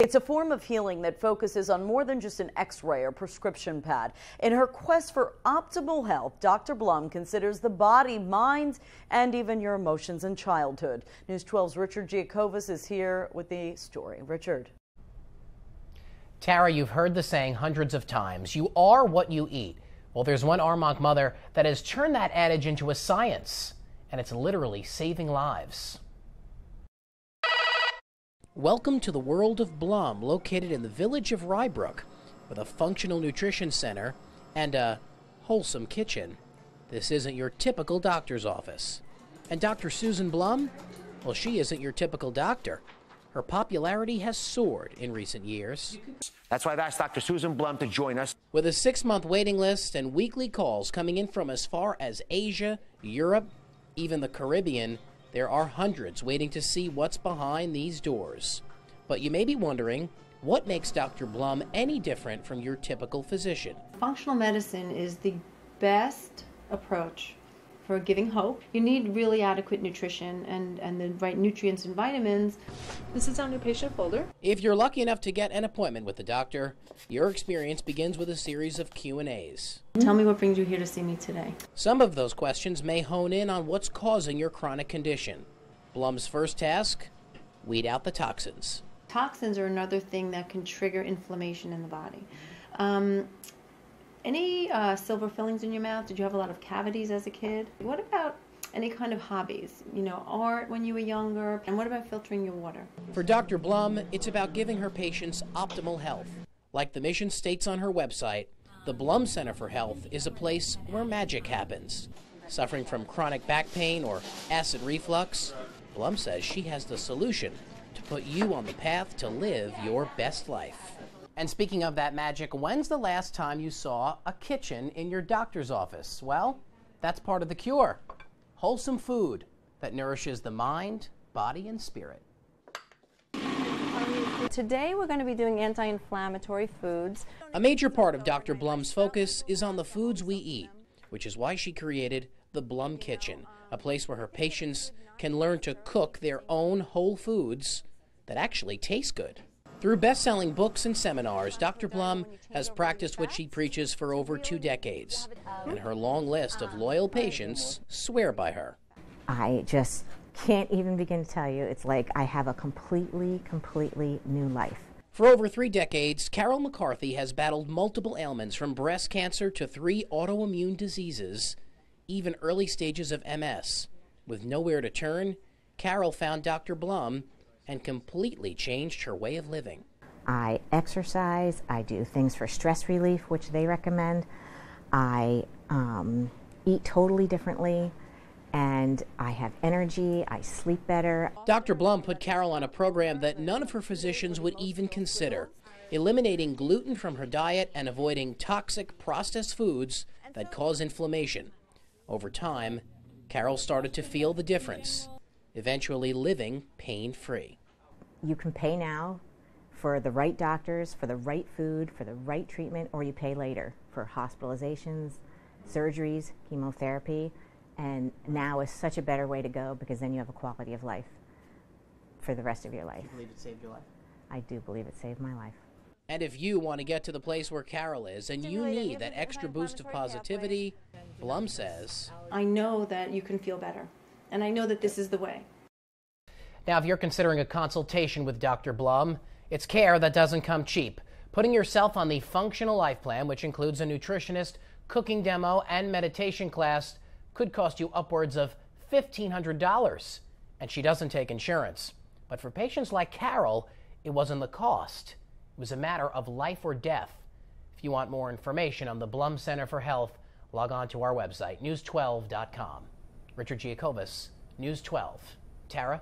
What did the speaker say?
It's a form of healing that focuses on more than just an x-ray or prescription pad. In her quest for optimal health, Dr. Blum considers the body, mind, and even your emotions in childhood. News 12's Richard Giacovas is here with the story. Richard. Tara, you've heard the saying hundreds of times, you are what you eat. Well, there's one Armonk mother that has turned that adage into a science, and it's literally saving lives. Welcome to the world of Blum, located in the village of Rybrook, with a functional nutrition center and a wholesome kitchen. This isn't your typical doctor's office. And Dr. Susan Blum? Well, she isn't your typical doctor. Her popularity has soared in recent years. That's why I've asked Dr. Susan Blum to join us. With a 6-month waiting list and weekly calls coming in from as far as Asia, Europe, even the Caribbean, there are hundreds waiting to see what's behind these doors. But you may be wondering, what makes Dr. Blum any different from your typical physician? Functional medicine is the best approach for giving hope. You need really adequate nutrition and the right nutrients and vitamins. This is our new patient folder. If you're lucky enough to get an appointment with the doctor, your experience begins with a series of Q&As. Tell me what brings you here to see me today. Some of those questions may hone in on what's causing your chronic condition. Blum's first task, weed out the toxins. Toxins are another thing that can trigger inflammation in the body. Any silver fillings in your mouth? Did you have a lot of cavities as a kid? What about any kind of hobbies? You know, art when you were younger? And what about filtering your water? For Dr. Blum, it's about giving her patients optimal health. Like the mission states on her website, the Blum Center for Health is a place where magic happens. Suffering from chronic back pain or acid reflux, Blum says she has the solution to put you on the path to live your best life. And speaking of that magic, when's the last time you saw a kitchen in your doctor's office? Well, that's part of the cure. Wholesome food that nourishes the mind, body, and spirit. Today we're going to be doing anti-inflammatory foods. A major part of Dr. Blum's focus is on the foods we eat, which is why she created the Blum Kitchen, a place where her patients can learn to cook their own whole foods that actually taste good. Through best-selling books and seminars, Dr. Blum has practiced what she preaches for over 2 decades, and her long list of loyal patients swear by her. I just can't even begin to tell you. It's like I have a completely new life. For over 3 decades, Carol McCarthy has battled multiple ailments from breast cancer to 3 autoimmune diseases, even early stages of MS. With nowhere to turn, Carol found Dr. Blum and completely changed her way of living. I exercise, I do things for stress relief, which they recommend. I eat totally differently, and I have energy, I sleep better. Dr. Blum put Carol on a program that none of her physicians would even consider, eliminating gluten from her diet and avoiding toxic processed foods that cause inflammation. Over time, Carol started to feel the difference, eventually living pain-free. You can pay now for the right doctors, for the right food, for the right treatment, or you pay later for hospitalizations, surgeries, chemotherapy, and now is such a better way to go because then you have a quality of life for the rest of your life. Do you believe it saved your life? I do believe it saved my life. And if you want to get to the place where Carol is and you need that extra boost of positivity, Blum says, I know that you can feel better, and I know that this is the way. Now, if you're considering a consultation with Dr. Blum, it's care that doesn't come cheap. Putting yourself on the Functional Life Plan, which includes a nutritionist, cooking demo, and meditation class, could cost you upwards of $1,500. And she doesn't take insurance. But for patients like Carol, it wasn't the cost. It was a matter of life or death. If you want more information on the Blum Center for Health, log on to our website, news12.com. Richard Giacovas, News 12. Tara?